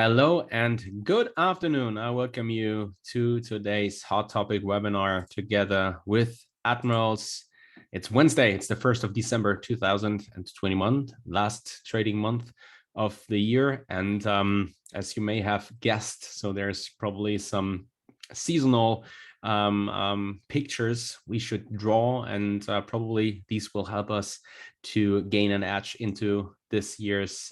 Hello and good afternoon. I welcome you to today's hot topic webinar together with Admirals. It's Wednesday. It's the 1st of December 2021, last trading month of the year. And as you may have guessed, so there's probably some seasonal pictures we should draw, and probably these will help us to gain an edge into this year's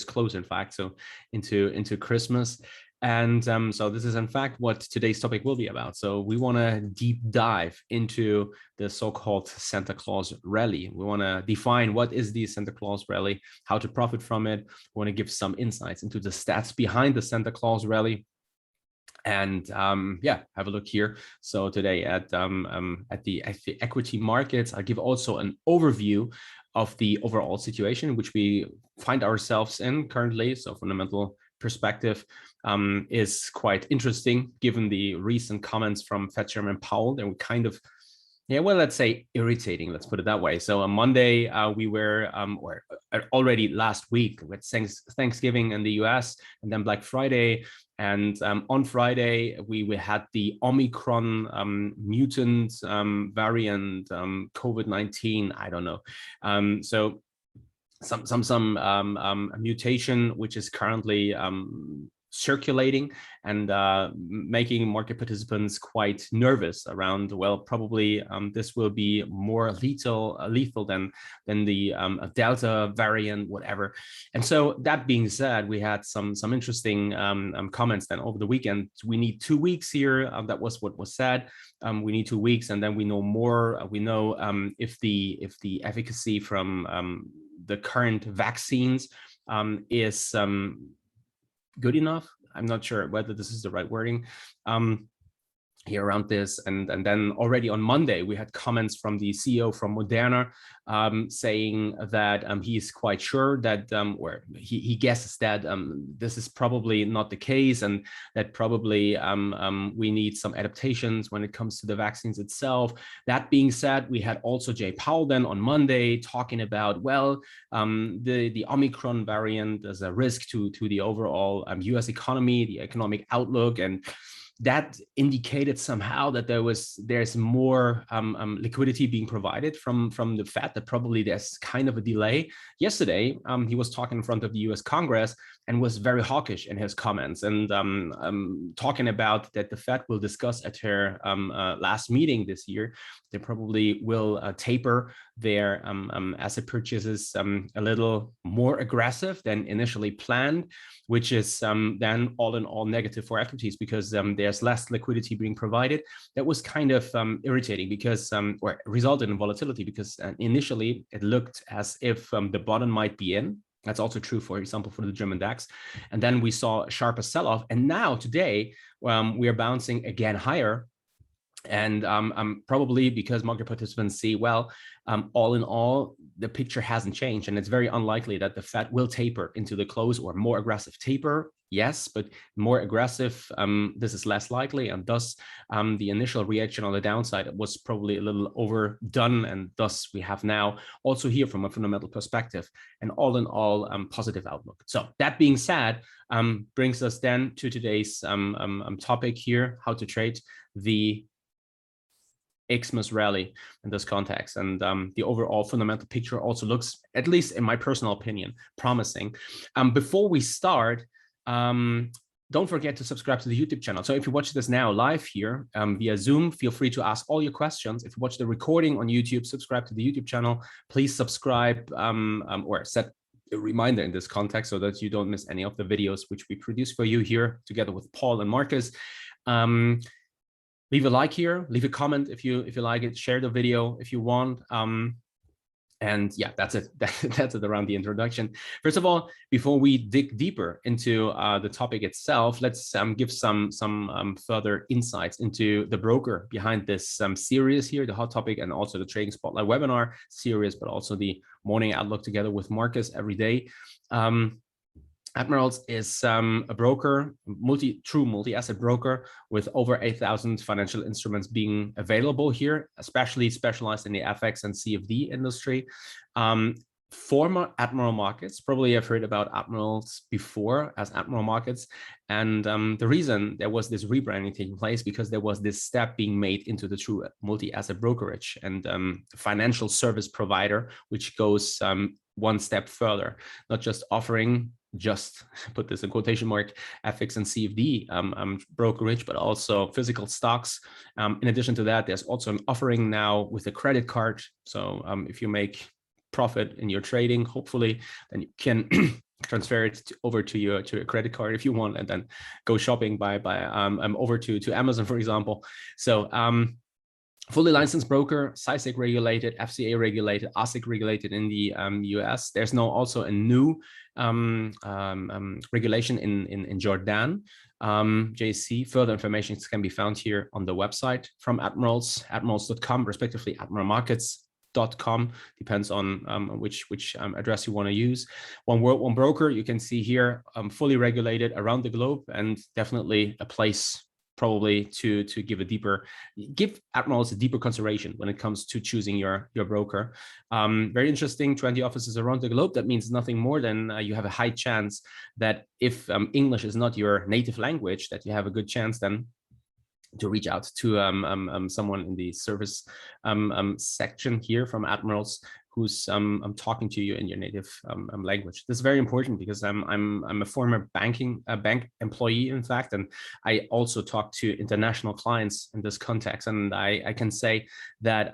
close, in fact, so into Christmas. And so this is in fact what today's topic will be about. So we want to deep dive into the so-called Santa Claus Rally. We want to define what is the Santa Claus Rally, how to profit from it. We want to give some insights into the stats behind the Santa Claus Rally. And yeah, have a look here. So today at the equity markets, I'll give also an overview of the overall situation in which we find ourselves in currently. So fundamental perspective is quite interesting given the recent comments from Fed Chairman Powell. They were kind of, yeah, well, let's say irritating, let's put it that way. So on Monday, we were, or already last week with Thanksgiving in the US, and then Black Friday. And on Friday, we had the Omicron mutant variant, COVID-19, I don't know. So some mutation, which is currently circulating and making market participants quite nervous around, well, probably this will be more lethal than the Delta variant, whatever. And so that being said, we had some interesting comments then over the weekend. We need 2 weeks here. That was what was said. We need 2 weeks, and then we know more. We know if the efficacy from the current vaccines is good enough. I'm not sure whether this is the right wording here around this. And then already on Monday, we had comments from the CEO from Moderna saying that he is quite sure that, or he guesses that this is probably not the case, and that probably we need some adaptations when it comes to the vaccines itself. That being said, we had also Jay Powell then on Monday talking about, well, the Omicron variant as a risk to the overall US economy, the economic outlook, and that indicated somehow that there's more liquidity being provided from the Fed, that probably there's kind of a delay. Yesterday, he was talking in front of the US Congress and was very hawkish in his comments, and talking about that the Fed will discuss at her last meeting this year. They probably will taper their asset purchases a little more aggressive than initially planned, which is then all in all negative for equities, because there's less liquidity being provided. That was kind of irritating because, or resulted in volatility, because initially it looked as if the bottom might be in. That's also true, for example, for the German DAX. And then we saw a sharper sell-off. And now today, we are bouncing again higher. And probably because market participants see, well, all in all, the picture hasn't changed, and it's very unlikely that the Fed will taper into the close, or more aggressive taper. Yes, but more aggressive, this is less likely, and thus the initial reaction on the downside was probably a little overdone, and thus we have now also here from a fundamental perspective an all in all positive outlook. So that being said, brings us then to today's topic here: how to trade the Xmas rally in this context. And the overall fundamental picture also looks, at least in my personal opinion, promising. Before we start, don't forget to subscribe to the YouTube channel. So if you watch this now live here via Zoom, feel free to ask all your questions. If you watch the recording on YouTube, subscribe to the YouTube channel. Please subscribe or set a reminder in this context so that you don't miss any of the videos which we produce for you here together with Paul and Marcus. Leave a like here, leave a comment if you like it, share the video if you want. And yeah, that's it. That's it around the introduction. First of all, before we dig deeper into the topic itself, let's give some further insights into the broker behind this series here, the hot topic, and also the Trading Spotlight webinar series, but also the morning outlook together with Marcus every day. Admirals is a broker, true multi-asset broker with over 8,000 financial instruments being available here, especially specialized in the FX and CFD industry. former Admiral Markets. Probably you've heard about Admirals before as Admiral Markets. And the reason there was this rebranding taking place because there was this step being made into the true multi-asset brokerage and financial service provider, which goes one step further, not just offering just put this in quotation mark FX and CFD brokerage, but also physical stocks. In addition to that, there's also an offering now with a credit card. So if you make profit in your trading, hopefully, then you can transfer it over to your credit card if you want, and then go shopping by over to Amazon, for example. So fully licensed broker, SISEC regulated, FCA regulated, ASIC regulated in the US. There's now also a new regulation in Jordan, JC. Further information can be found here on the website from Admirals, admirals.com, respectively, Admiral Markets. .com, depends on which address you want to use. One world, one broker, you can see here, fully regulated around the globe, and definitely a place probably to give Admirals a deeper consideration when it comes to choosing your broker. Very interesting, 20 offices around the globe. That means nothing more than you have a high chance that if English is not your native language, that you have a good chance then to reach out to someone in the service section here from Admirals who's talking to you in your native language. This is very important because I'm a former bank employee, in fact, and I also talk to international clients in this context. And I can say that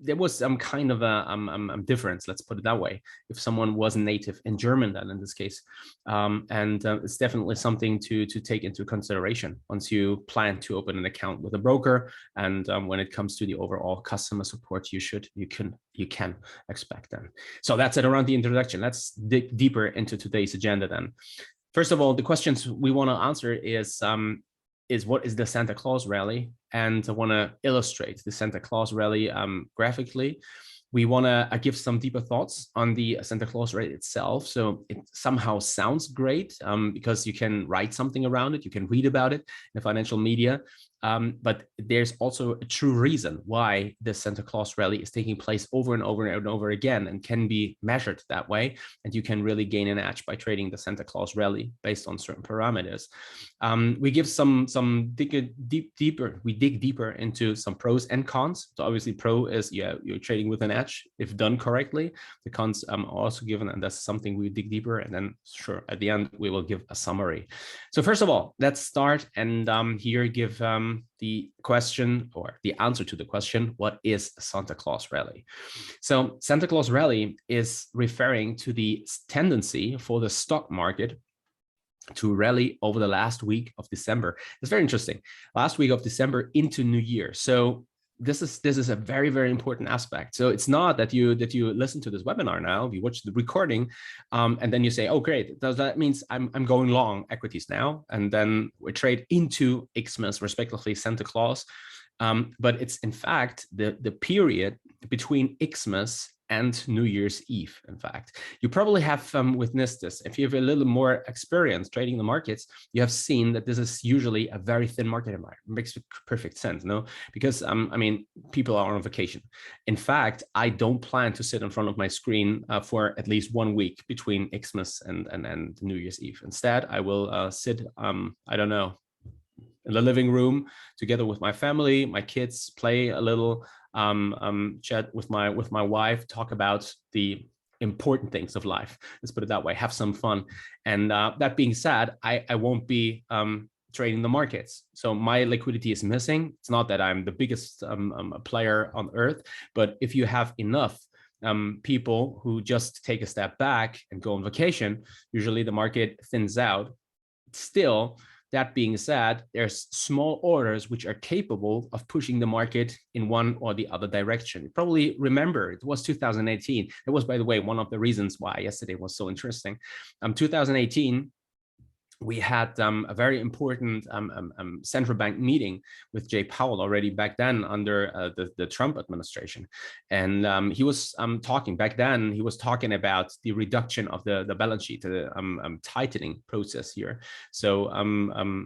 there was some kind of a difference, let's put it that way, if someone was native in German, then in this case. And it's definitely something to take into consideration once you plan to open an account with a broker. And when it comes to the overall customer support, you can expect them. So that's it around the introduction. Let's dig deeper into today's agenda then. First of all, the questions we want to answer is what is the Santa Claus Rally? And I want to illustrate the Santa Claus Rally graphically. We want to give some deeper thoughts on the Santa Claus Rally itself. So it somehow sounds great because you can write something around it. You can read about it in the financial media. But there's also a true reason why the Santa Claus Rally is taking place over and over and over again and can be measured that way. And you can really gain an edge by trading the Santa Claus Rally based on certain parameters. We give we dig deeper into some pros and cons. So obviously pro is, you're trading with an edge if done correctly. The cons are also given, and that's something we dig deeper. And then sure, at the end, we will give a summary. So first of all, let's start and here give the question or the answer to the question, what is Santa Claus Rally? So Santa Claus Rally is referring to the tendency for the stock market to rally over the last week of December. It's very interesting. Last week of December into New Year. So this is a very, very important aspect. So it's not that you listen to this webinar now, you watch the recording, and then you say, oh, great, that means I'm going long equities now, and then we trade into Xmas, respectively Santa Claus. But it's in fact the period between Xmas and New Year's Eve. In fact, you probably have witnessed this. If you have a little more experience trading the markets, you have seen that this is usually a very thin market environment. It makes perfect sense, no? Because I mean, people are on vacation. In fact, I don't plan to sit in front of my screen for at least 1 week between Xmas and New Year's Eve. Instead, I will sit, I don't know, in the living room together with my family, my kids, play a little, chat with my wife, talk about the important things of life. Let's put it that way, have some fun. And that being said, I won't be trading the markets. So my liquidity is missing. It's not that I'm the biggest player on earth, but if you have enough people who just take a step back and go on vacation, usually the market thins out. Still, that being said, there's small orders which are capable of pushing the market in one or the other direction. You probably remember it was 2018. It was, by the way, one of the reasons why yesterday was so interesting. 2018, we had a very important central bank meeting with Jay Powell already back then under the Trump administration. And he was talking back then, he was talking about the reduction of the balance sheet, the tightening process here. So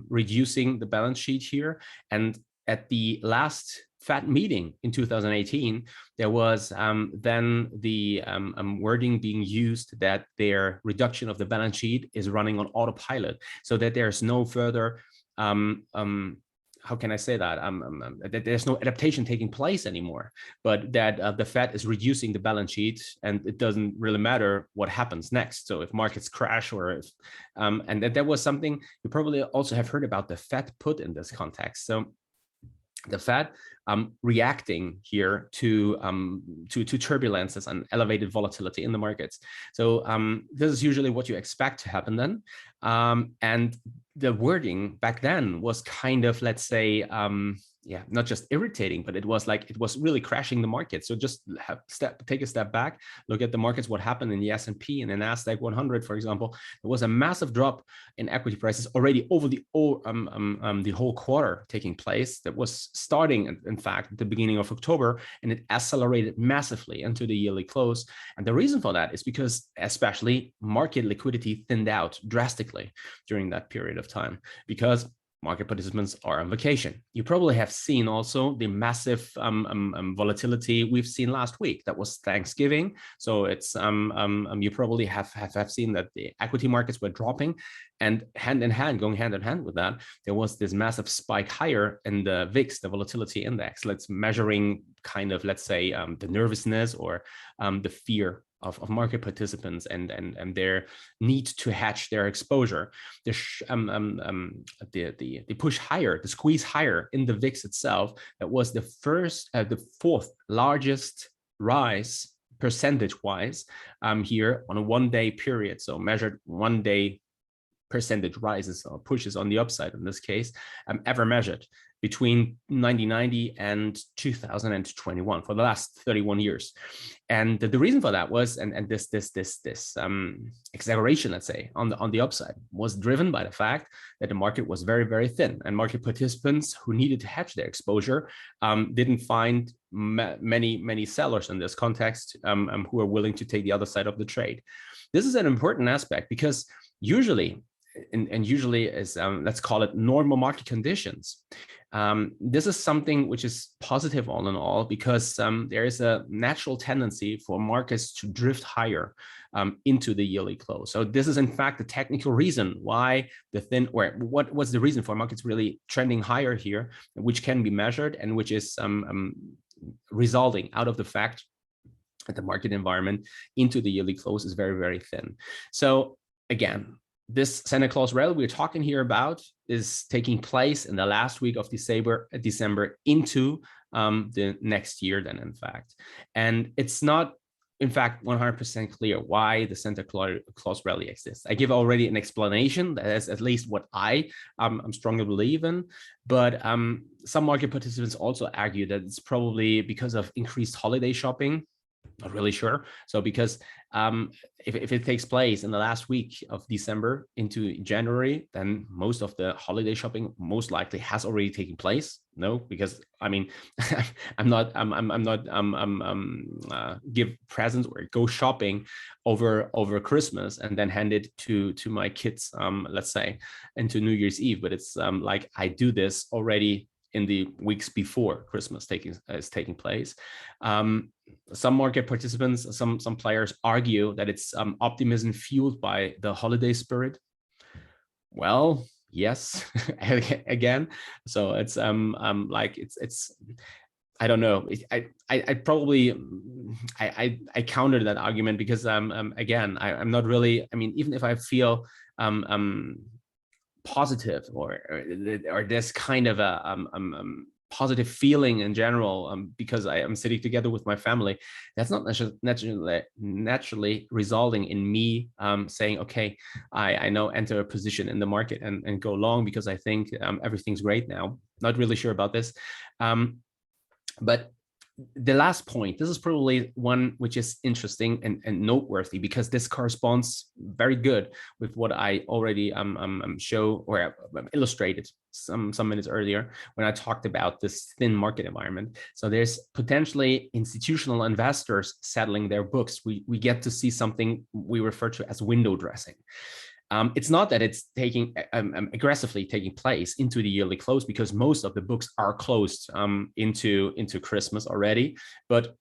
reducing the balance sheet here. And at the last Fed meeting in 2018, there was then the wording being used that their reduction of the balance sheet is running on autopilot, so that there's no further how can I say that? That there's no adaptation taking place anymore, but that the Fed is reducing the balance sheet, and it doesn't really matter what happens next. So if markets crash, or if, and that was something you probably also have heard about the Fed put in this context. So the Fed reacting here to turbulences and elevated volatility in the markets. So this is usually what you expect to happen then. And the wording back then was kind of, let's say, yeah, not just irritating, but it was really crashing the market. So just take a step back, look at the markets, what happened in the S&P and the NASDAQ 100, for example. There was a massive drop in equity prices already over the whole quarter taking place. That was starting, in fact, at the beginning of October, and it accelerated massively into the yearly close. And the reason for that is because especially market liquidity thinned out drastically during that period of time, because market participants are on vacation. You probably have seen also the massive volatility we've seen last week. That was Thanksgiving. So it's you probably have seen that the equity markets were dropping, and going hand in hand with that, there was this massive spike higher in the VIX, the volatility index. Let's measuring kind of, let's say, the nervousness or the fear of market participants and their need to hedge their exposure. The push higher, the squeeze higher in the VIX itself, that was the fourth largest rise percentage-wise here on a one-day period. So measured one-day percentage rises or pushes on the upside in this case, ever measured between 1990 and 2021 for the last 31 years. And the reason for that was, and this exaggeration, let's say, on the upside, was driven by the fact that the market was very, very thin, and market participants who needed to hedge their exposure didn't find many sellers in this context who are willing to take the other side of the trade. This is an important aspect because usually, and usually is, let's call it normal market conditions. This is something which is positive all in all, because there is a natural tendency for markets to drift higher into the yearly close. So this is in fact the technical reason why what was the reason for markets really trending higher here, which can be measured and which is resulting out of the fact that the market environment into the yearly close is very, very thin. So again, this Santa Claus Rally we're talking here about is taking place in the last week of December into the next year then, in fact. And it's not, in fact, 100% clear why the Santa Claus Rally exists. I give already an explanation. That is at least what I strongly believe in. But some market participants also argue that it's probably because of increased holiday shopping. Not really sure. So because if it takes place in the last week of December into January, then most of the holiday shopping most likely has already taken place. No, because I mean, I'm not give presents or go shopping over Christmas and then hand it to my kids, let's say, into New Year's Eve. But it's like I do this already in the weeks before Christmas is taking place. Some market participants, some players argue that it's optimism fueled by the holiday spirit. Well, yes, again. So it's like it's I don't know. I probably I countered that argument because again, I'm not really. I mean, even if I feel positive or this kind of a positive feeling in general, because I am sitting together with my family, that's not naturally resulting in me saying, okay, I now enter a position in the market and go long because I think everything's great now. Not really sure about this. But the last point, this is probably one which is interesting and noteworthy, because this corresponds very good with what I already show or illustrated some minutes earlier when I talked about this thin market environment. So there's potentially institutional investors settling their books. We get to see something we refer to as window dressing. It's not that it's taking aggressively taking place into the yearly close, because most of the books are closed into Christmas already. But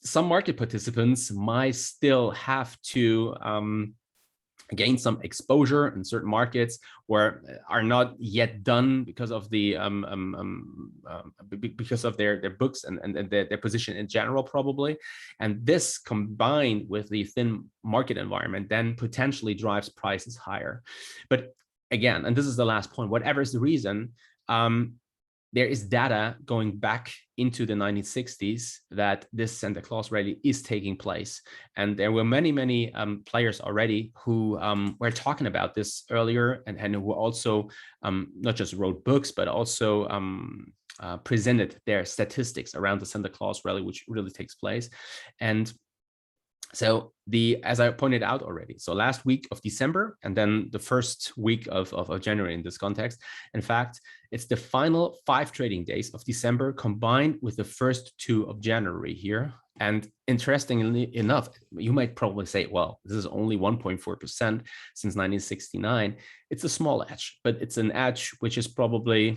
some market participants might still have to gain some exposure in certain markets, or are not yet done because of the because of their books and their position in general, probably. And this, combined with the thin market environment, then potentially drives prices higher. But again, and this is the last point, whatever is the reason, there is data going back into the 1960s that this Santa Claus Rally is taking place. And there were many players already who were talking about this earlier, and who also not just wrote books, but also presented their statistics around the Santa Claus Rally, which really takes place. And so as I pointed out already, so last week of December, and then the first week of January in this context, in fact, it's the final 5 trading days of December combined with the first 2 of January here. And interestingly enough, you might probably say, well, this is only 1.4% since 1969. It's a small edge, but it's an edge which is probably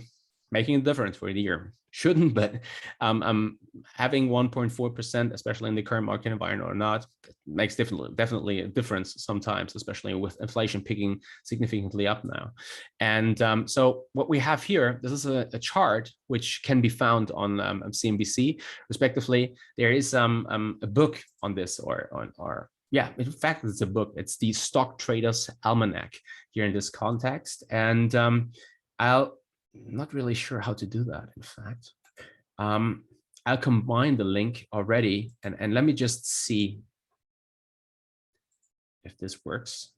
making a difference for the year. Shouldn't, but having 1.4%, especially in the current market environment or not, makes definitely a difference sometimes, especially with inflation picking significantly up now. And so what we have here, this is a chart which can be found on CNBC, respectively. There is a book on this, or yeah, in fact, it's a book. It's the Stock Traders Almanac here in this context. And not really sure how to do that, in fact. I'll combine the link already, and let me just see if this works.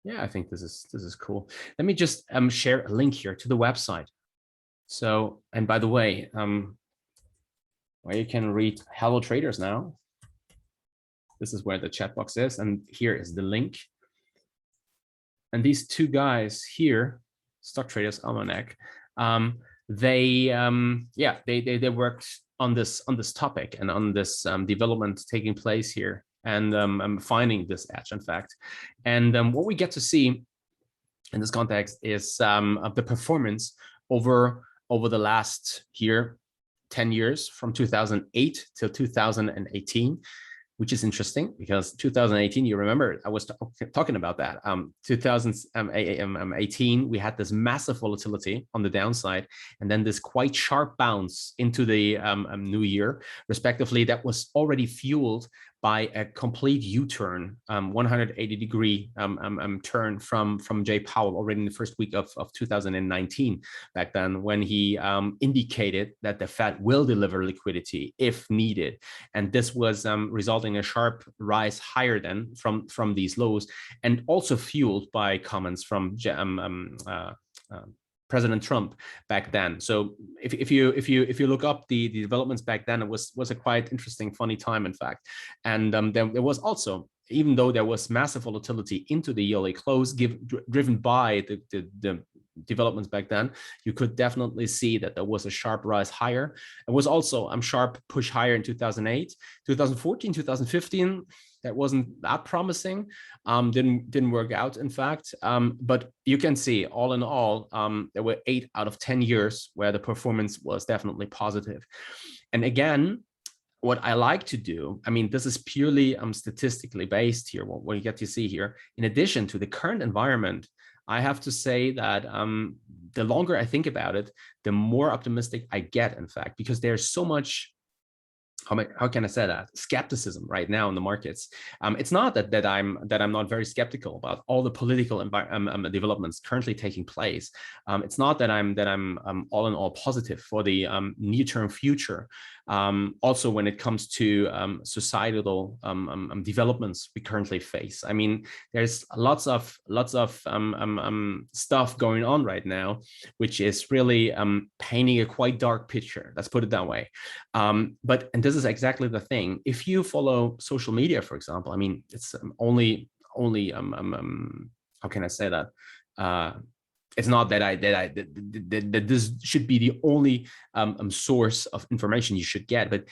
Yeah, I think this is cool. Let me just share a link here to the website. So, and by the way, where you can read Hello Traders now. This is where the chat box is, and here is the link. And these 2 guys here, Stock Traders Almanac, they worked on this topic and on this development taking place here, and finding this edge, in fact. And what we get to see in this context is of the performance over the last 10 years, from 2008 till 2018. Which is interesting, because 2018, you remember, I was talking about that. 2018, we had this massive volatility on the downside, and then this quite sharp bounce into the new year, respectively, that was already fueled by a complete U-turn, 180-degree turn from Jay Powell already in the first week of 2019, back then, when he indicated that the Fed will deliver liquidity if needed. And this was resulting in a sharp rise higher than from these lows, and also fueled by comments from President Trump back then. So if you look up the developments back then, it was a quite interesting, funny time, in fact. And there was also, even though there was massive volatility into the yearly close, driven by the developments back then, you could definitely see that there was a sharp rise higher. It was also a sharp push higher in 2008, 2014, 2015. That wasn't that promising, didn't work out, in fact. But you can see, all in all, there were 8 out of 10 years where the performance was definitely positive. And again, what I like to do, I mean, this is purely statistically based here, what you get to see here. In addition to the current environment, I have to say that the longer I think about it, the more optimistic I get, in fact, because there's so much, how can I say that, skepticism right now in the markets. It's not that I'm not very skeptical about all the political developments currently taking place. It's not that I'm all in all positive for the near-term future. Also, when it comes to societal developments we currently face. I mean, there's lots of stuff going on right now, which is really painting a quite dark picture. Let's put it that way. And this is exactly the thing. If you follow social media, for example, I mean, it's only how can I say that? It's not that this should be the only source of information you should get, but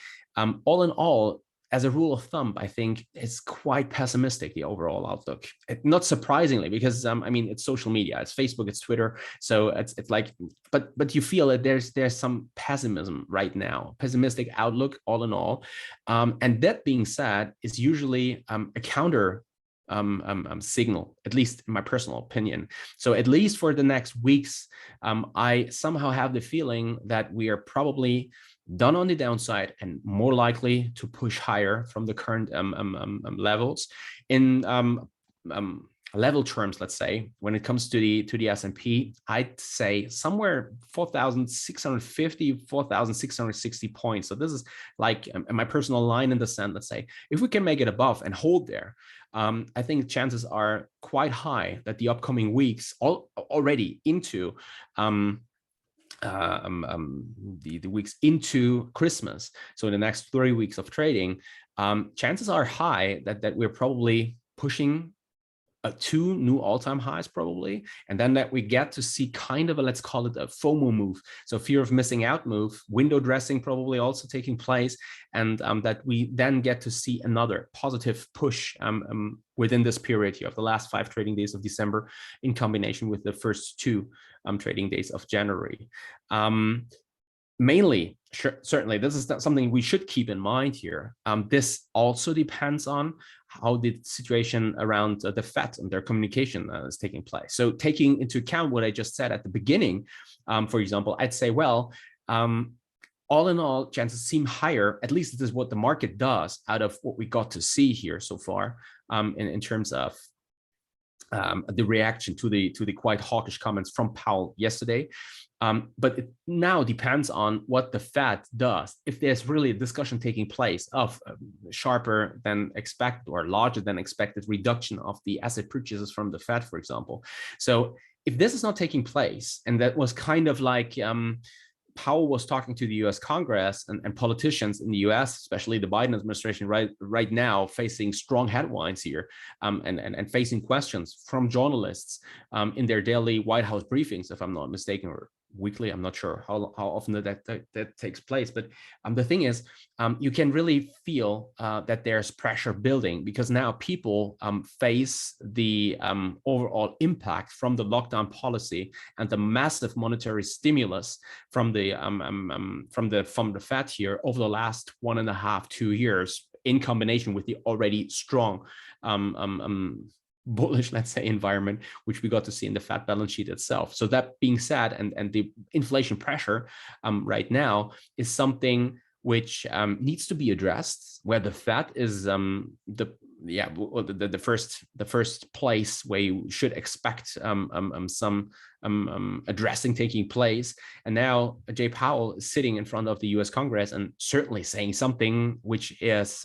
all in all, as a rule of thumb, I think it's quite pessimistic, the overall outlook. Not surprisingly, because I mean, it's social media, it's Facebook, it's Twitter, so it's like, but you feel that there's some pessimism right now, pessimistic outlook all in all. And that being said, is usually a counter signal, at least in my personal opinion. So at least for the next weeks, I somehow have the feeling that we are probably done on the downside and more likely to push higher from the current levels. In level terms, let's say, when it comes to the S&P, I'd say somewhere 4,650, 4,660 points. So this is like my personal line in the sand. Let's say if we can make it above and hold there, I think chances are quite high that the upcoming weeks already into the weeks into Christmas, so in the next 3 weeks of trading, chances are high that we're probably pushing 2 new all-time highs probably, and then that we get to see kind of a, let's call it a FOMO move, so fear of missing out move, window dressing probably also taking place, and that we then get to see another positive push within this period here of the last 5 trading days of December in combination with the first 2 trading days of January. Mainly, certainly, this is something we should keep in mind here. This also depends on how the situation around the Fed and their communication is taking place. So taking into account what I just said at the beginning, for example, I'd say, well, all in all, chances seem higher, at least this is what the market does out of what we got to see here so far in terms of the reaction to the quite hawkish comments from Powell yesterday. But it now depends on what the Fed does. If there's really a discussion taking place of sharper than expected or larger than expected reduction of the asset purchases from the Fed, for example. So if this is not taking place, and that was kind of like Powell was talking to the US Congress and politicians in the US, especially the Biden administration right now, facing strong headlines here and facing questions from journalists in their daily White House briefings, if I'm not mistaken, or weekly. I'm not sure how often that takes place. But the thing is, you can really feel that there's pressure building, because now people face the overall impact from the lockdown policy and the massive monetary stimulus from the Fed here over the last 1.5 to 2 years, in combination with the already strong bullish, let's say, environment, which we got to see in the Fed balance sheet itself. So that being said, and the inflation pressure right now is something which needs to be addressed, where the Fed is the first place where you should expect some addressing taking place. And now Jay Powell is sitting in front of the US Congress and certainly saying something which is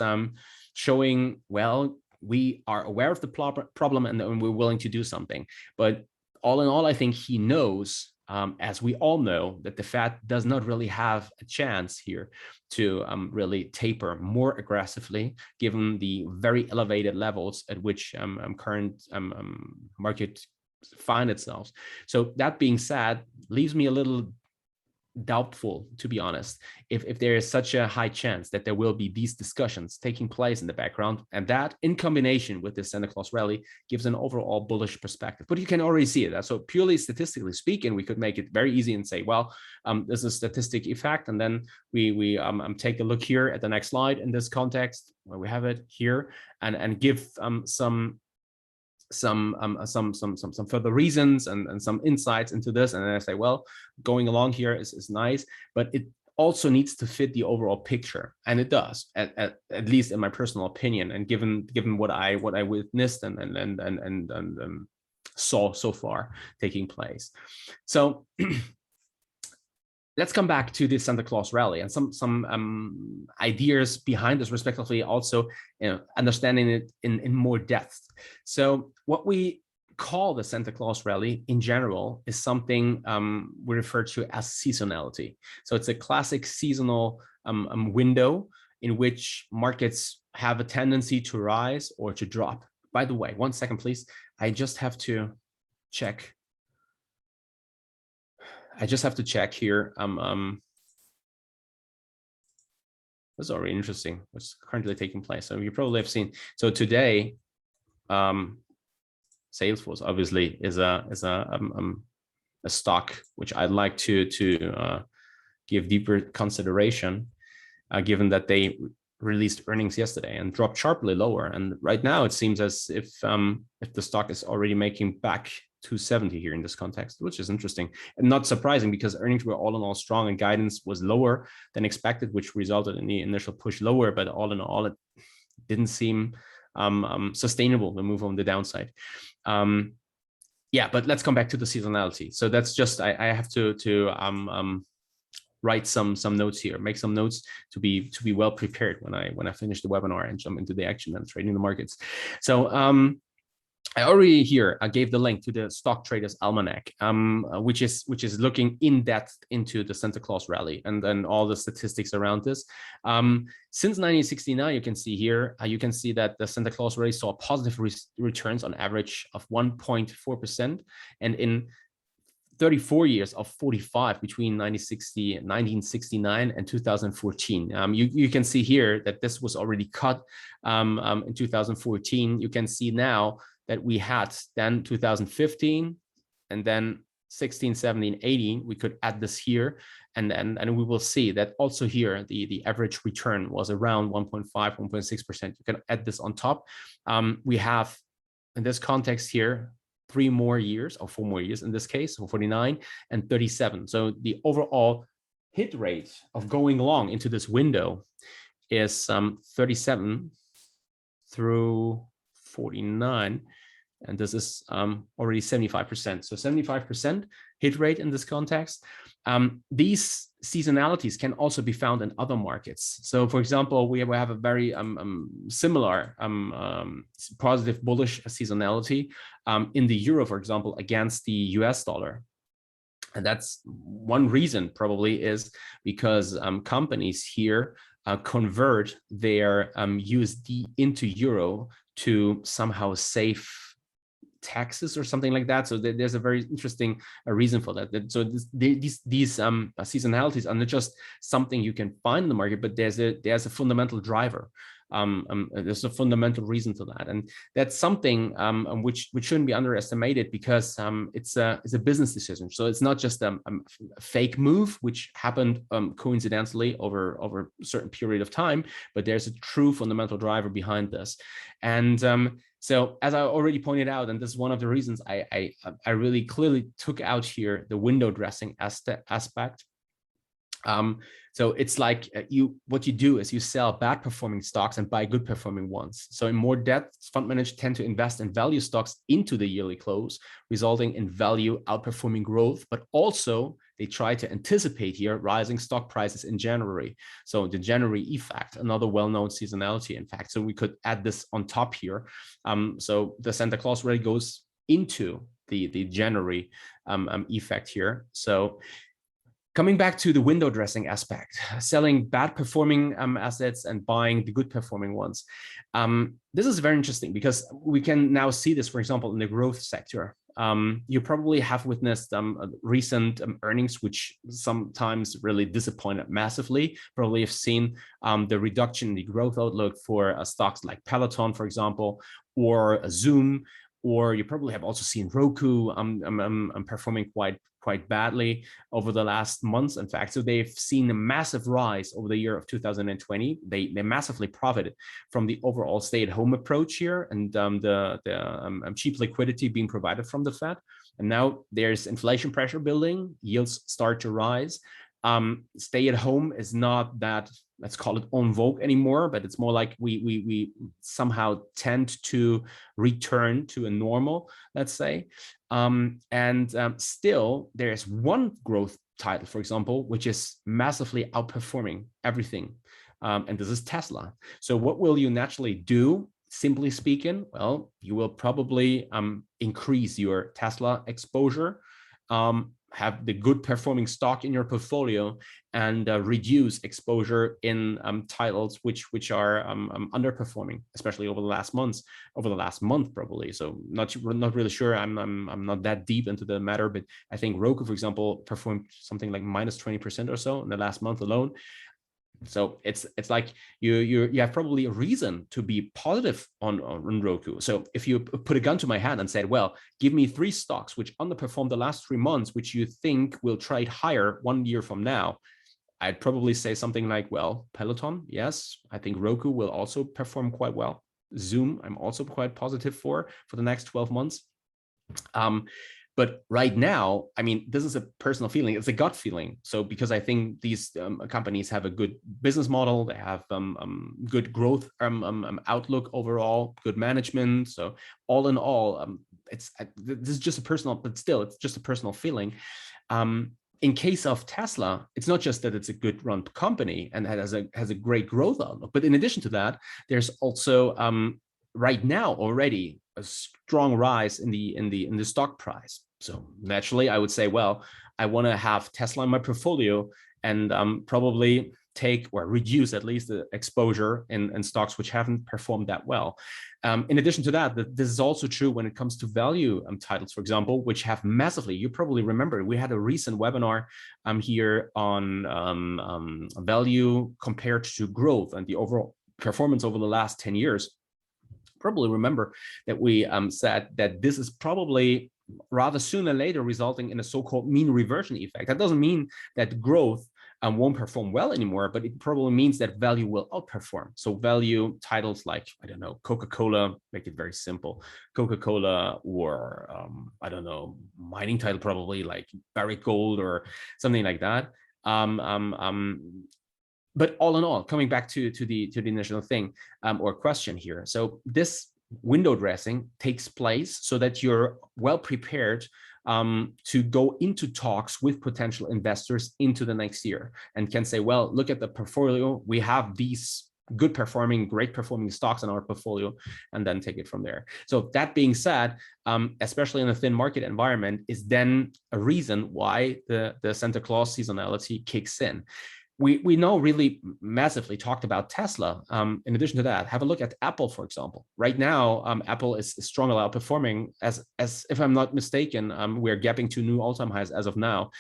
showing, well, we are aware of the problem and we're willing to do something. But all in all, I think he knows, as we all know, that the Fed does not really have a chance here to really taper more aggressively, given the very elevated levels at which current market find itself. So that being said, leaves me a little doubtful, to be honest, if there is such a high chance that there will be these discussions taking place in the background, and that in combination with the Santa Claus Rally gives an overall bullish perspective. But you can already see it. So purely statistically speaking, we could make it very easy and say, well, this is a statistic effect, and then we take a look here at the next slide in this context where we have it here, and give some further reasons and some insights into this. And then I say, well, going along here is nice, but it also needs to fit the overall picture, and it does, at least in my personal opinion, and given what I witnessed and saw so far taking place. So let's come back to the Santa Claus Rally and some ideas behind this, respectively, also understanding it in more depth. So what we call the Santa Claus Rally in general is something we refer to as seasonality. So it's a classic seasonal window in which markets have a tendency to rise or to drop. By the way, 1 second, please. I just have to check here. That's already interesting. What's currently taking place? So you probably have seen. So today, Salesforce obviously is a stock which I'd like to give deeper consideration, given that they released earnings yesterday and dropped sharply lower. And right now it seems as if the stock is already making back 270 here in this context, which is interesting and not surprising because earnings were all in all strong and guidance was lower than expected, which resulted in the initial push lower. But all in all, it didn't seem sustainable, the move on the downside. Yeah, but let's come back to the seasonality. So that's just I have to write some notes here, make some notes to be well prepared when I finish the webinar and jump into the action and trading the markets. So I already here I gave the link to the Stock Traders Almanac, which is looking in depth into the Santa Claus Rally and then all the statistics around this. Since 1969, you can see here, you can see that the Santa Claus Rally saw positive returns on average of 1.4%, and in 34 years of 45 between 1969 and 2014. You can see here that this was already cut in 2014. You can see now that we had then 2015 and then 16, 17, 18. We could add this here, and we will see that also here the average return was around 1.5, 1.6%. You can add this on top. We have in this context here 3 more years or 4 more years in this case, so 49 and 37. So the overall hit rate of going long into this window is 37 through 49, and this is already 75%. So 75% hit rate in this context. These seasonalities can also be found in other markets. So for example, we have a very similar positive bullish seasonality in the euro, for example, against the US dollar. And that's one reason probably is because companies here convert their USD into euro to somehow save taxes or something like that. So there's a very interesting reason for that. So these seasonalities are not just something you can find in the market, but there's a fundamental driver. There's a fundamental reason to that, and that's something which shouldn't be underestimated because it's a business decision. So it's not just a fake move which happened coincidentally over a certain period of time, but there's a true fundamental driver behind this. And so as I already pointed out, and this is one of the reasons I really clearly took out here the window dressing aspect. So it's like what you do is you sell bad performing stocks and buy good performing ones. So in more depth, fund managers tend to invest in value stocks into the yearly close, resulting in value outperforming growth, but also they try to anticipate here rising stock prices in January. So the January effect, another well-known seasonality, in fact. So we could add this on top here. So the Santa Claus Rally goes into the January effect here. So coming back to the window dressing aspect, selling bad performing assets and buying the good performing ones. This is very interesting because we can now see this, for example, in the growth sector. You probably have witnessed recent earnings, which sometimes really disappointed massively. Probably have seen the reduction in the growth outlook for stocks like Peloton, for example, or Zoom, or you probably have also seen Roku performing quite badly over the last months. In fact, so they've seen a massive rise over the year of 2020. They massively profited from the overall stay-at-home approach here and the cheap liquidity being provided from the Fed. And now there's inflation pressure building, yields start to rise. Stay-at-home is not that, let's call it en vogue anymore, but it's more like we somehow tend to return to a normal, let's say. Still, there's one growth title, for example, which is massively outperforming everything. And this is Tesla. So what will you naturally do? Simply speaking, well, you will probably increase your Tesla exposure, have the good performing stock in your portfolio, and reduce exposure in titles which are underperforming, especially over the last month probably. So not really sure. I'm not that deep into the matter, but I think Roku, for example, performed something like minus 20% or so in the last month alone. So it's like you have probably a reason to be positive on Roku. So if you put a gun to my hand and said, well, give me 3 stocks which underperformed the last 3 months, which you think will trade higher 1 year from now, I'd probably say something like, well, Peloton, yes. I think Roku will also perform quite well. Zoom, I'm also quite positive for the next 12 months. But right now, I mean, this is a personal feeling. It's a gut feeling. So because I think these companies have a good business model, they have good growth outlook overall, good management. So all in all, this is just a personal, but still, it's just a personal feeling. In case of Tesla, it's not just that it's a good run company and it has a great growth outlook, but in addition to that, there's also right now already a strong rise in the stock price. So naturally, I would say, well, I want to have Tesla in my portfolio and probably take or reduce at least the exposure in stocks which haven't performed that well. In addition to that, this is also true when it comes to value titles, for example, which have massively, you probably remember, we had a recent webinar here on value compared to growth and the overall performance over the last 10 years. Probably remember that we said that this is probably rather sooner or later resulting in a so-called mean reversion effect. That doesn't mean that growth won't perform well anymore, but it probably means that value will outperform. So value titles like, I don't know, Coca-Cola, make it very simple, Coca-Cola, or I don't know, mining title probably like Barrick Gold or something like that. But all in all, coming back to the initial thing or question here. So this window dressing takes place so that you're well prepared to go into talks with potential investors into the next year and can say, well, look at the portfolio. We have these good performing, great performing stocks in our portfolio, and then take it from there. So that being said, especially in a thin market environment, is then a reason why the Santa Claus seasonality kicks in. We know really massively talked about Tesla. In addition to that, have a look at Apple, for example. Right now, Apple is strongly outperforming, as if I'm not mistaken, we're gapping to new all-time highs as of now.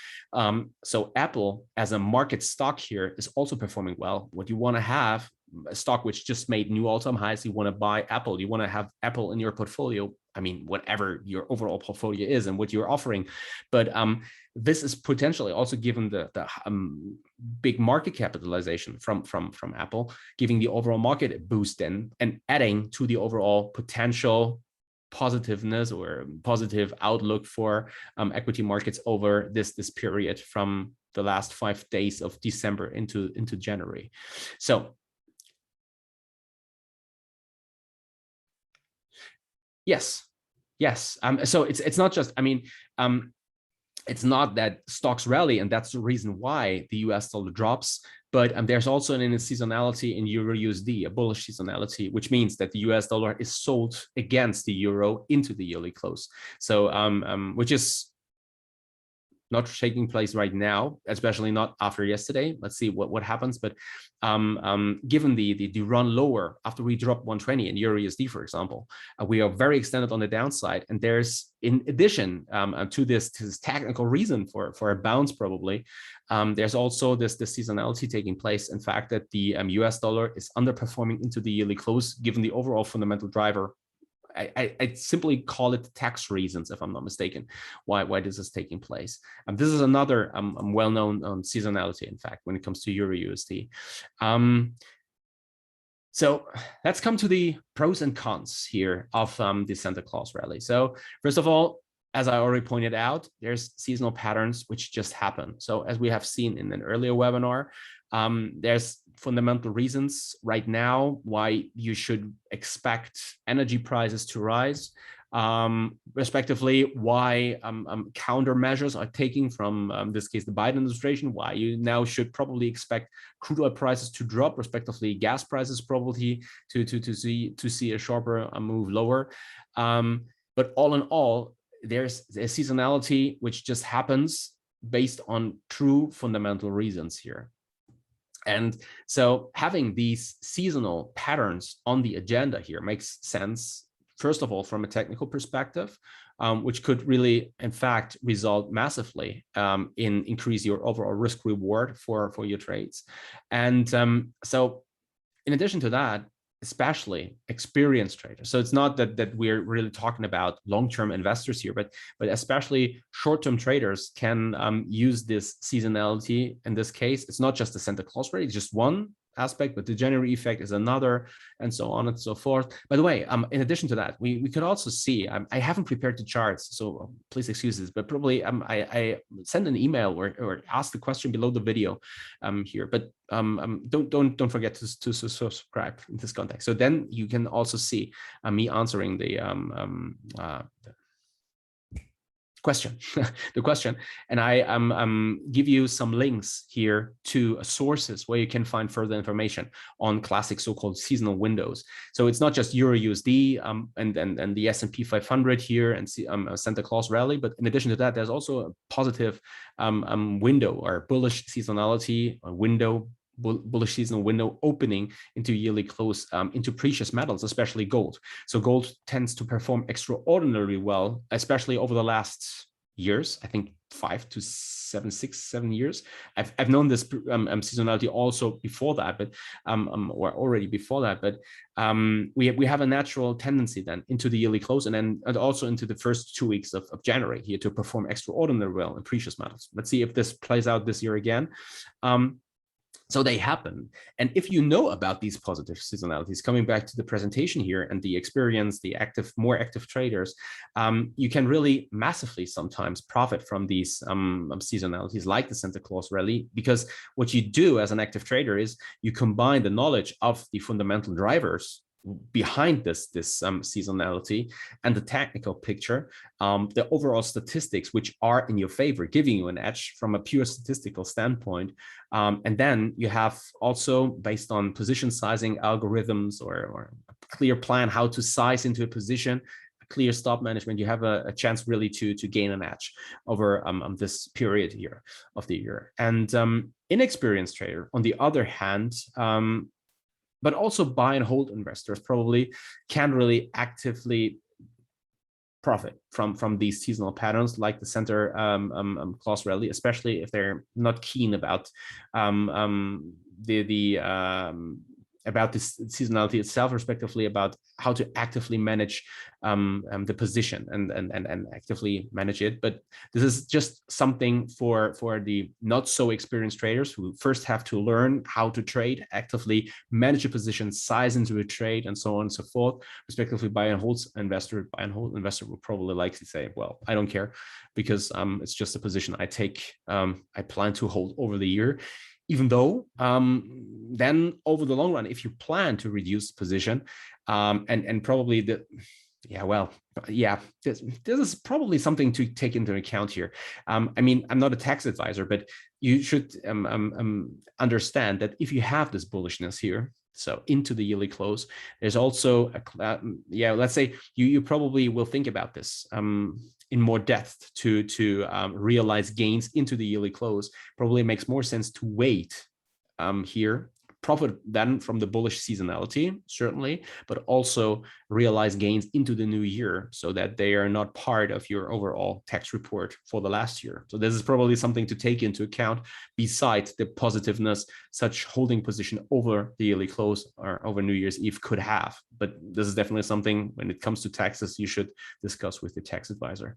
So Apple as a market stock here is also performing well. What you want to have, a stock which just made new all-time highs, you want to buy Apple. You want to have Apple in your portfolio. I mean, whatever your overall portfolio is and what you're offering. But this is potentially also given the big market capitalization from Apple, giving the overall market a boost in and adding to the overall potential positiveness or positive outlook for equity markets over this period from the last 5 days of December into January. So yes. So it's not just, I mean, it's not that stocks rally and that's the reason why the US dollar drops, but there's also an seasonality in Euro USD, a bullish seasonality, which means that the US dollar is sold against the euro into the yearly close. So which is not taking place right now, especially not after yesterday. Let's see what happens. But given the run lower after we drop 120 in Euro USD, for example, we are very extended on the downside. And there's, in addition to this technical reason for a bounce, probably, there's also this seasonality taking place. In fact, that the US dollar is underperforming into the yearly close, given the overall fundamental driver. I simply call it tax reasons, if I'm not mistaken, why this is taking place. This is another well-known seasonality, in fact, when it comes to Euro USD. So let's come to the pros and cons here of the Santa Claus Rally. So first of all, as I already pointed out, there's seasonal patterns which just happen. So as we have seen in an earlier webinar, there's fundamental reasons right now why you should expect energy prices to rise, respectively, why countermeasures are taking from, in this case, the Biden administration, why you now should probably expect crude oil prices to drop, respectively, gas prices probably to see a sharper move lower. But all in all, there's a seasonality which just happens based on true fundamental reasons here. And so having these seasonal patterns on the agenda here makes sense First of all, from a technical perspective, which could really, in fact, result massively in increase your overall risk reward for your trades. And so in addition to that, especially experienced traders. So it's not that we're really talking about long-term investors here, but especially short-term traders can use this seasonality. In this case, it's not just the Santa Claus Rally, it's just one aspect, but the January effect is another, and so on and so forth. By the way, in addition to that, we could also see, I haven't prepared the charts, so please excuse this, but probably I sent an email or asked the question below the video here, but don't forget to subscribe in this context. So then you can also see me answering the question, the question, and I give you some links here to sources where you can find further information on classic so-called seasonal windows. So it's not just Euro USD and the S&P 500 here and Santa Claus Rally, but in addition to that, there's also a positive window or bullish seasonality window. Bullish seasonal window opening into yearly close into precious metals, especially gold. So gold tends to perform extraordinarily well, especially over the last years. I think 5 to 7 years. I've known this seasonality also before that, but or already before that. But we have a natural tendency then into the yearly close and also into the first 2 weeks of January here to perform extraordinarily well in precious metals. Let's see if this plays out this year again. So they happen. And if you know about these positive seasonalities, coming back to the presentation here and the experience, the more active traders, you can really massively sometimes profit from these seasonalities like the Santa Claus Rally, because what you do as an active trader is you combine the knowledge of the fundamental drivers behind this seasonality and the technical picture, the overall statistics, which are in your favor, giving you an edge from a pure statistical standpoint. And then you have also, based on position sizing algorithms or a clear plan how to size into a position, a clear stop management, you have a chance really to gain an edge over this period here of the year. And inexperienced trader, on the other hand, but also buy and hold investors probably can really actively profit from these seasonal patterns like the Santa Claus Rally, especially if they're not keen about about this seasonality itself, respectively, about how to actively manage the position and actively manage it. But this is just something for the not so experienced traders who first have to learn how to trade, actively manage a position, size into a trade, and so on and so forth. Respectively, buy and hold investor will probably likely say, well, I don't care, because it's just a position I take, I plan to hold over the year. Even though then over the long run, if you plan to reduce the position and probably this is probably something to take into account here. I mean, I'm not a tax advisor, but you should understand that if you have this bullishness here, so into the yearly close, there's also let's say you probably will think about this in more depth to realize gains into the yearly close. Probably makes more sense to wait here, profit then from the bullish seasonality, certainly, but also realize gains into the new year so that they are not part of your overall tax report for the last year. So this is probably something to take into account besides the positiveness such holding position over the yearly close or over New Year's Eve could have. But this is definitely something when it comes to taxes you should discuss with your tax advisor.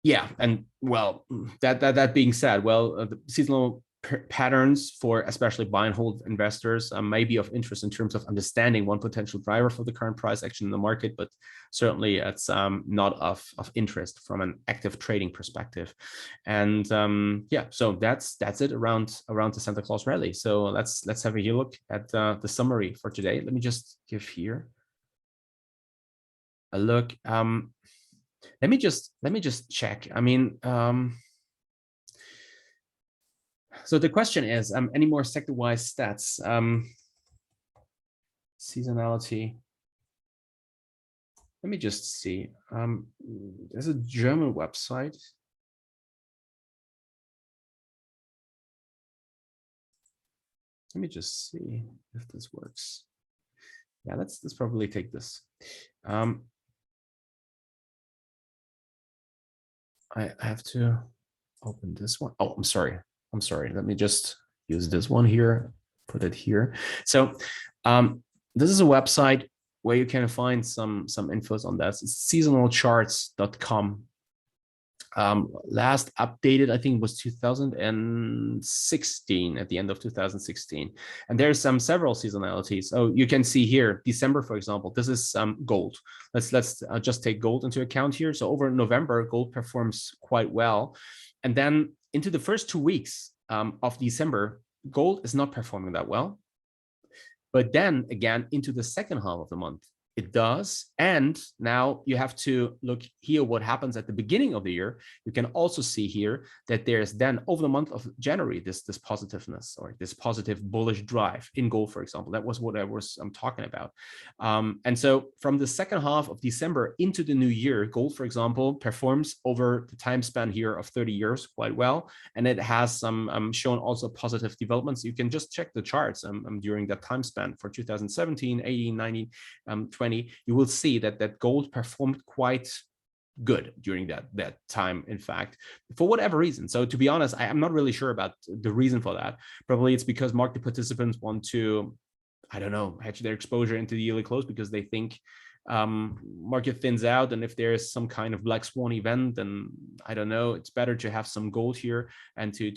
Yeah, and well, that being said, well, the seasonal patterns for especially buy and hold investors may be of interest in terms of understanding one potential driver for the current price action in the market, but certainly it's not of interest from an active trading perspective. And yeah, so that's it around the Santa Claus Rally. So let's have a look at the summary for today. Let me just give here a look. Let me just check. I mean, so the question is, any more sector-wise stats? Seasonality. Let me just see. There's a German website. Let me just see if this works. Yeah, let's probably take this. I have to open this one. Oh, I'm sorry. Let me just use this one here, put it here. So this is a website where you can find some infos on that. It's seasonalcharts.com. Last updated, I think, was 2016, at the end of 2016. And there's several seasonalities. Oh, you can see here, December, for example, this is gold. Let's just take gold into account here. So over November, gold performs quite well. And then into the first 2 weeks of December, gold is not performing that well. But then again, into the second half of the month, it does. And now you have to look here what happens at the beginning of the year. You can also see here that there's then over the month of January, this positiveness or this positive bullish drive in gold, for example. That was what I'm talking about. And so from the second half of December into the new year, gold, for example, performs over the time span here of 30 years quite well. And it has some shown also positive developments. You can just check the charts during that time span for 2017, 18, 19, 20. You will see that gold performed quite good during that time, in fact, for whatever reason. So to be honest, I'm not really sure about the reason for that. Probably it's because market participants want to, I don't know, hedge their exposure into the yearly close because they think market thins out, and if there's some kind of black swan event, then I don't know, it's better to have some gold here and to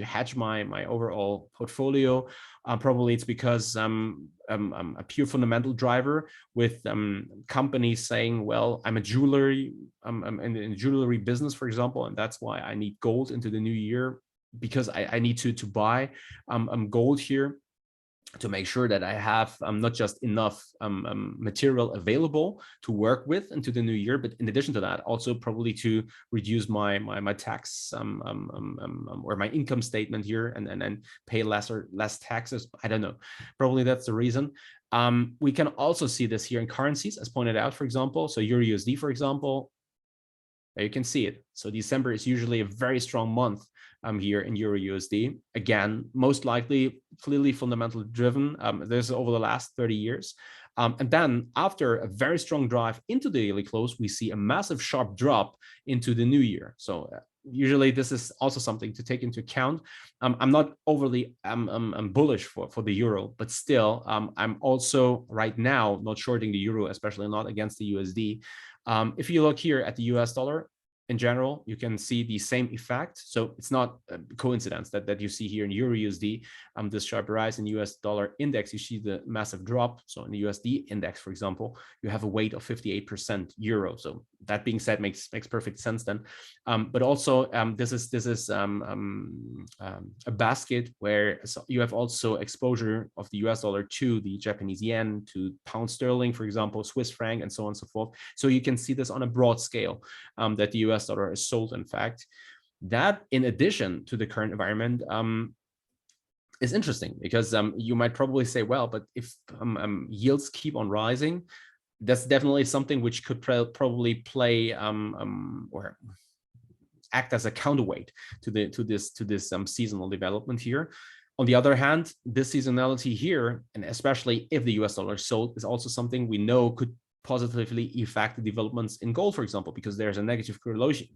hedge my overall portfolio. Probably it's because a pure fundamental driver with companies saying, well, I'm a jewelry, I'm in the jewelry business, for example, and that's why I need gold into the new year, because I need to buy gold here to make sure that I have not just enough material available to work with into the new year, but in addition to that, also probably to reduce my tax or my income statement here and pay less taxes. I don't know. Probably that's the reason. We can also see this here in currencies, as pointed out, for example. So Euro USD, for example, there you can see it. So December is usually a very strong month here in Euro USD. Again, most likely clearly fundamentally driven. This is over the last 30 years. And then after a very strong drive into the daily close, we see a massive sharp drop into the new year. So usually this is also something to take into account. I'm not overly bullish for the euro, but still, I'm also right now not shorting the euro, especially not against the USD. If you look here at the US dollar, in general, you can see the same effect. So it's not a coincidence that you see here in Euro USD, this sharp rise. In US dollar index, you see the massive drop. So in the USD index, for example, you have a weight of 58% euro. So that being said, makes perfect sense then. But also this is a basket where you have also exposure of the US dollar to the Japanese yen, to pound sterling, for example, Swiss franc, and so on and so forth. So you can see this on a broad scale, that the US dollar is sold, in fact. That, in addition to the current environment, is interesting because you might probably say, well, but if yields keep on rising, that's definitely something which could probably play or act as a counterweight to this seasonal development here. On the other hand, this seasonality here, and especially if the US dollar is sold, is also something we know could positively affect the developments in gold, for example, because there's a negative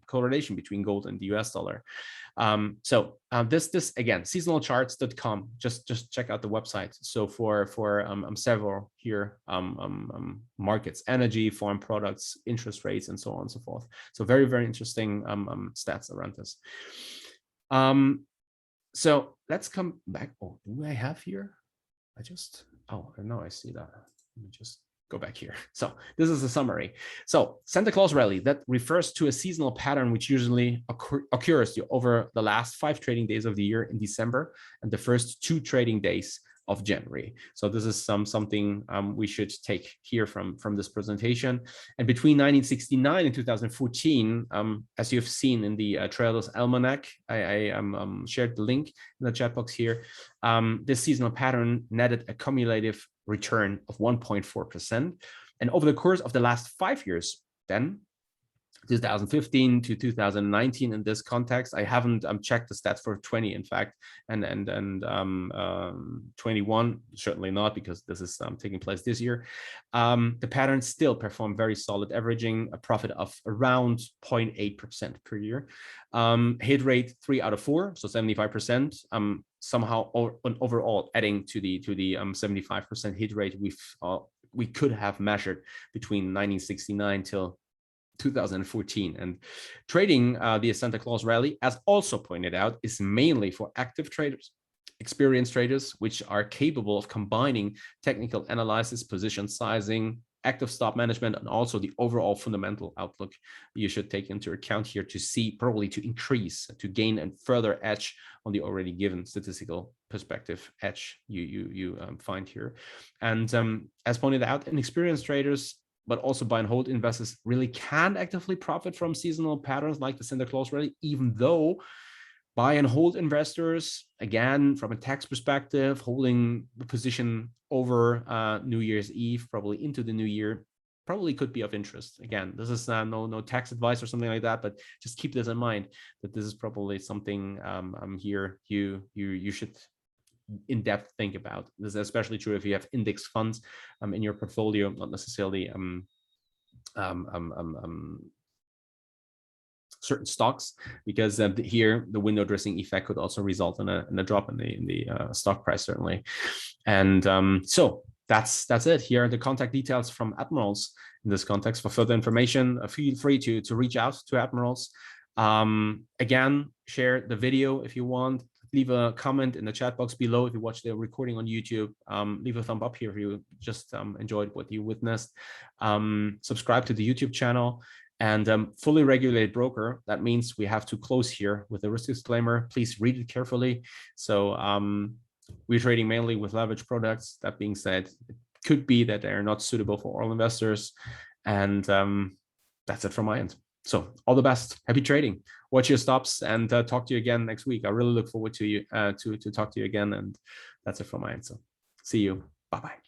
correlation between gold and the US dollar. This again, seasonalcharts.com. Just check out the website. So for several here markets, energy, foreign products, interest rates, and so on and so forth. So very, very interesting stats around this. So let's come back. Oh, do I have here? Oh, no, I see that. Let me just go back here. So this is a summary. So Santa Claus Rally, that refers to a seasonal pattern which usually occurs over the last 5 trading days of the year in December and the first 2 trading days of January. So this is something we should take here from this presentation. And between 1969 and 2014, as you've seen in the Traders Almanac, I shared the link in the chat box here. This seasonal pattern netted a cumulative return of 1.4%. And over the course of the last 5 years, then 2015 to 2019 in this context. I haven't checked the stats for 20, in fact, and 21 certainly not, because this is taking place this year. The pattern still performed very solid, averaging a profit of around 0.8% per year. Hit rate 3 out of 4, so 75%. Somehow overall adding to the 75% hit rate we could have measured between 1969 till 2014. And trading the Santa Claus Rally, as also pointed out, is mainly for active traders, experienced traders, which are capable of combining technical analysis, position sizing, active stop management, and also the overall fundamental outlook you should take into account here to see, probably to increase, to gain a further edge on the already given statistical perspective edge you find here. And as pointed out, inexperienced traders, but also buy and hold investors really can actively profit from seasonal patterns like the Santa Claus Rally, even though buy and hold investors, again, from a tax perspective, holding the position over New Year's Eve, probably into the new year, probably could be of interest. Again, this is no tax advice or something like that, but just keep this in mind, that this is probably something here you should in depth think about. This is especially true if you have index funds in your portfolio, not necessarily certain stocks, because here the window dressing effect could also result in a drop in the stock price, certainly. And so that's it. Here are the contact details from Admirals in this context. For further information, feel free to reach out to Admirals. Again, share the video if you want. Leave a comment in the chat box below if you watch the recording on YouTube. Leave a thumb up here if you just enjoyed what you witnessed. Subscribe to the YouTube channel. And fully regulated broker, that means we have to close here with a risk disclaimer. Please read it carefully. So we're trading mainly with leverage products. That being said, it could be that they're not suitable for all investors. And that's it from my end. So all the best. Happy trading. Watch your stops, and talk to you again next week. I really look forward to you to talk to you again. And that's it from my end. So see you. Bye-bye.